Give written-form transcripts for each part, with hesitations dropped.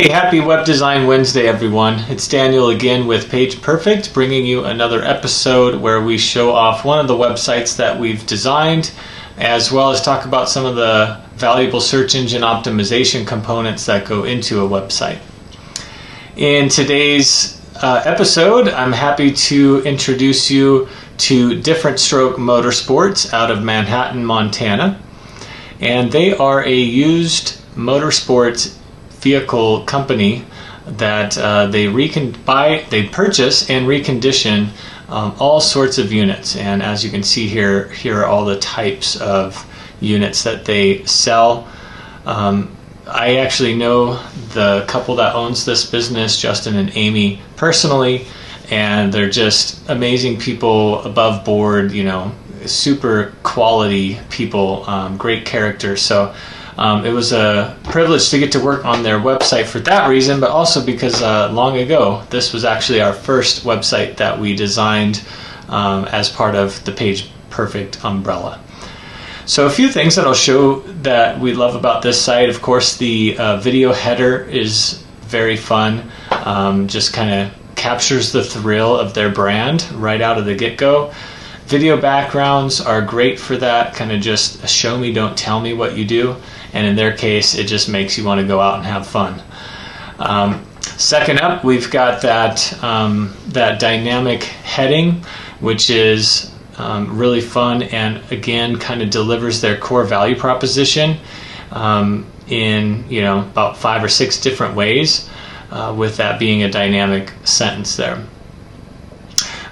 Hey, happy Web Design Wednesday, everyone. It's Daniel again with PagePerfect, bringing you another episode where we show off one of the websites that we've designed, as well as talk about some of the valuable search engine optimization components that go into a website. In today's episode, I'm happy to introduce you to Different Stroke Motorsports out of Manhattan, Montana. And they are a used motorsports vehicle company that they purchase and recondition all sorts of units. And as you can see here are all the types of units that they sell. I actually know the couple that owns this business, Justin and Amy, personally, and they're just amazing people, above board, super quality people, great character. So it was a privilege to get to work on their website for that reason, but also because long ago, this was actually our first website that we designed as part of the PagePerfect umbrella. So a few things that I'll show that we love about this site. Of course, the video header is very fun, just kind of captures the thrill of their brand right out of the get-go. Video backgrounds are great for that, kind of just show me, don't tell me what you do. And in their case, it just makes you want to go out and have fun. Second up, we've got that dynamic heading, which is really fun and again kind of delivers their core value proposition in about 5 or 6 different ways, with that being a dynamic sentence there.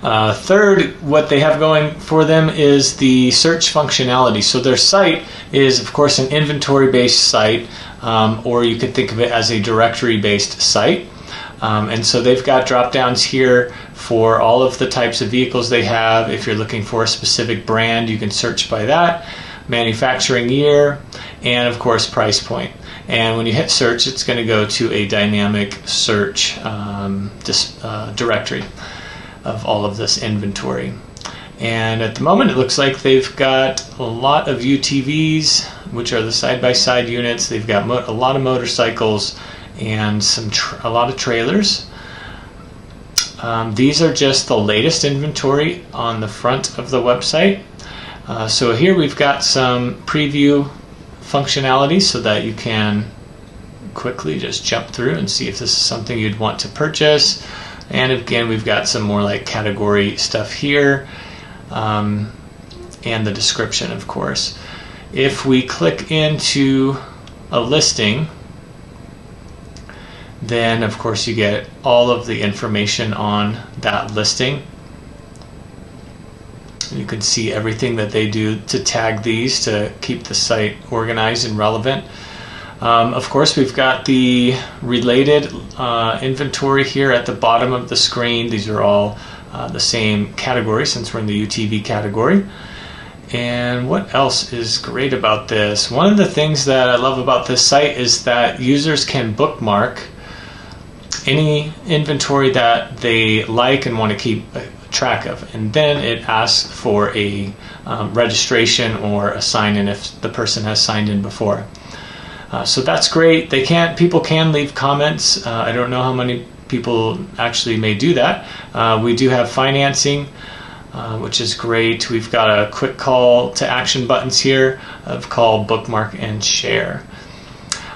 Third, what they have going for them is the search functionality. So their site is, of course, an inventory-based site, or you could think of it as a directory-based site. And so they've got drop-downs here for all of the types of vehicles they have. If you're looking for a specific brand, you can search by that, manufacturing year, and of course price point. And when you hit search, it's going to go to a dynamic search directory of all of this inventory. And at the moment, it looks like they've got a lot of UTVs, which are the side-by-side units. They've got a lot of motorcycles and a lot of trailers. These are just the latest inventory on the front of the website. So here we've got some preview functionality so that you can quickly just jump through and see if this is something you'd want to purchase. And again, we've got some more like category stuff here, and the description, of course. If we click into a listing, then of course you get all of the information on that listing. You can see everything that they do to tag these to keep the site organized and relevant. Of course, we've got the related inventory here at the bottom of the screen. These are all the same category since we're in the UTV category. And what else is great about this? One of the things that I love about this site is that users can bookmark any inventory that they like and want to keep track of. And then it asks for a registration or a sign-in if the person has signed in before. So that's great. People can leave comments. I don't know how many people actually may do that. We do have financing, which is great. We've got a quick call to action buttons here of call, bookmark, and share.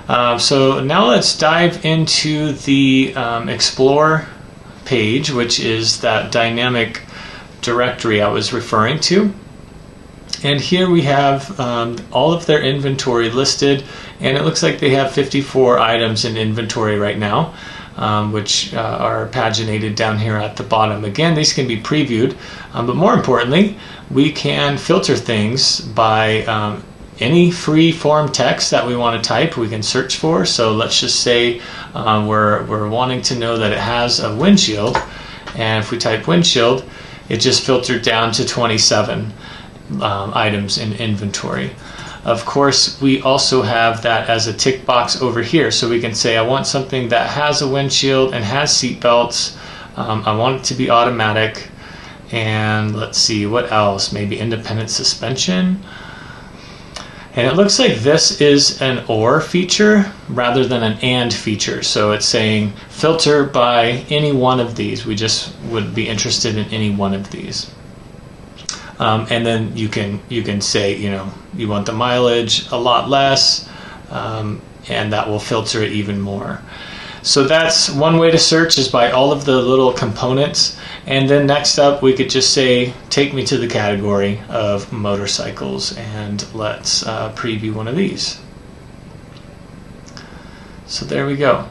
So now let's dive into the Explore page, which is that dynamic directory I was referring to. And here we have all of their inventory listed, and it looks like they have 54 items in inventory right now, which are paginated down here at the bottom. Again, these can be previewed, but more importantly, we can filter things by any free form text that we want to type. We can search for. So let's just say we're wanting to know that it has a windshield, and if we type windshield, it just filtered down to 27 items in inventory. Of course, we also have that as a tick box over here, so we can say I want something that has a windshield and has seat belts. I want it to be automatic, and let's see what else, maybe independent suspension. And it looks like this is an or feature rather than an and feature. So it's saying filter by any one of these. We just would be interested in any one of these. And then you can say, you want the mileage a lot less, and that will filter it even more. So that's one way to search, is by all of the little components. And then next up, we could just say, take me to the category of motorcycles, and let's preview one of these. So there we go.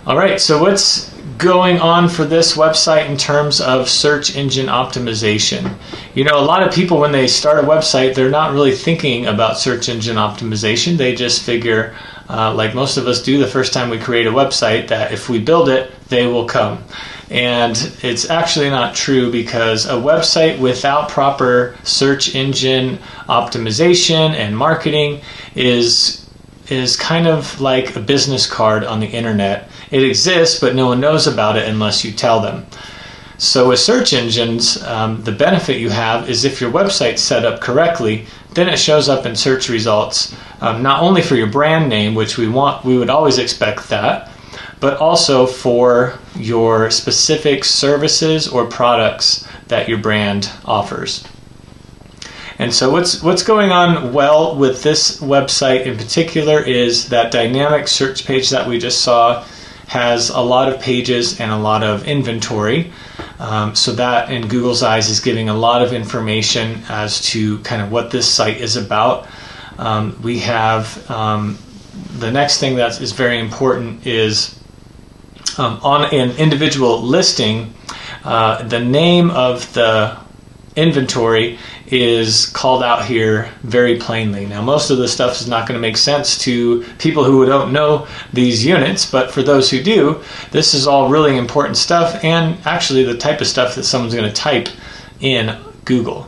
All right, so what's going on for this website in terms of search engine optimization? A lot of people, when they start a website, they're not really thinking about search engine optimization. They just figure, like most of us do the first time we create a website, that if we build it, they will come. And it's actually not true, because a website without proper search engine optimization and marketing is kind of like a business card on the internet. It exists, but no one knows about it unless you tell them. So with search engines, the benefit you have is if your website's set up correctly, then it shows up in search results, not only for your brand name, which we would always expect that, but also for your specific services or products that your brand offers. And so what's going on well with this website in particular is that dynamic search page that we just saw has a lot of pages and a lot of inventory. So that in Google's eyes is giving a lot of information as to kind of what this site is about. We have the next thing that is very important is on an individual listing, the name of the inventory is called out here very plainly. Now, most of the stuff is not going to make sense to people who don't know these units, but for those who do, this is all really important stuff, and actually the type of stuff that someone's going to type in Google.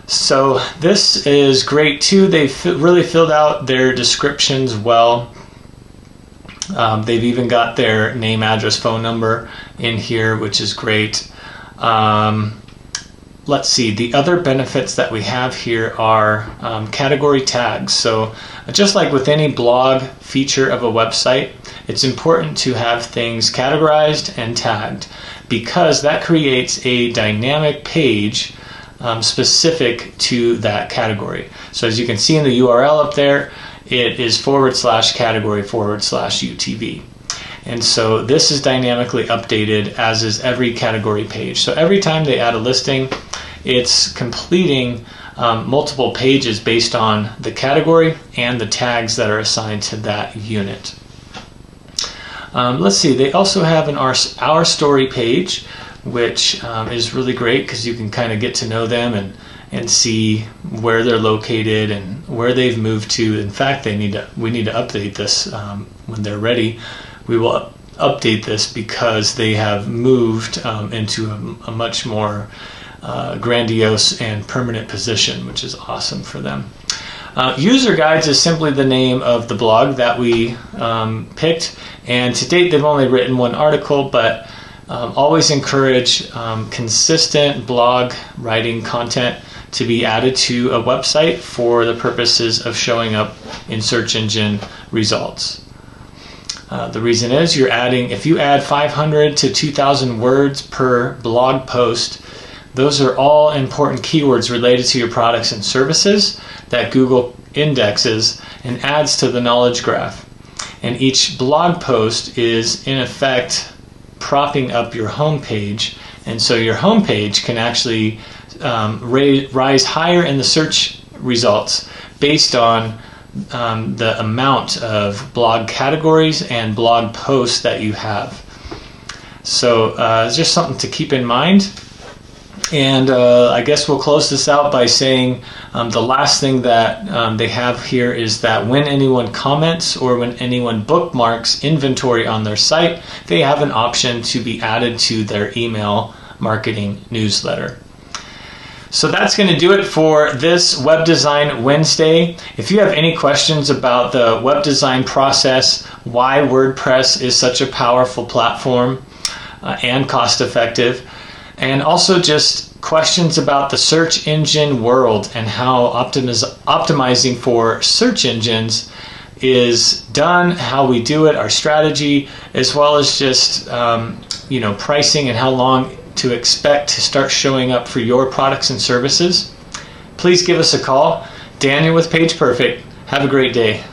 So this is great too. They've really filled out their descriptions well. They've even got their name, address, phone number in here, which is great. Let's see, the other benefits that we have here are category tags. So just like with any blog feature of a website, it's important to have things categorized and tagged, because that creates a dynamic page specific to that category. So as you can see in the URL up there, it is /category/UTV. And so this is dynamically updated, as is every category page. So every time they add a listing, it's completing multiple pages based on the category and the tags that are assigned to that unit. Let's see, they also have an Our Story page, which is really great because you can kind of get to know them and see where they're located and where they've moved to. In fact, we need to update this when they're ready. We will update this because they have moved into a much more grandiose and permanent position, which is awesome for them. User Guides is simply the name of the blog that we picked, and to date they've only written one article, but always encourage consistent blog writing content to be added to a website for the purposes of showing up in search engine results. The reason is if you add 500 to 2,000 words per blog post, those are all important keywords related to your products and services that Google indexes and adds to the knowledge graph. And each blog post is in effect propping up your homepage, and so your homepage can actually rise higher in the search results based on the amount of blog categories and blog posts that you have. So it's just something to keep in mind. And I guess we'll close this out by saying the last thing that they have here is that when anyone comments or when anyone bookmarks inventory on their site, they have an option to be added to their email marketing newsletter. So that's going to do it for this Web Design Wednesday. If you have any questions about the web design process, why WordPress is such a powerful platform and cost effective, and also just questions about the search engine world and how optimizing for search engines is done, how we do it, our strategy, as well as just pricing and how long to expect to start showing up for your products and services, please give us a call. Daniel with PagePerfect. Have a great day.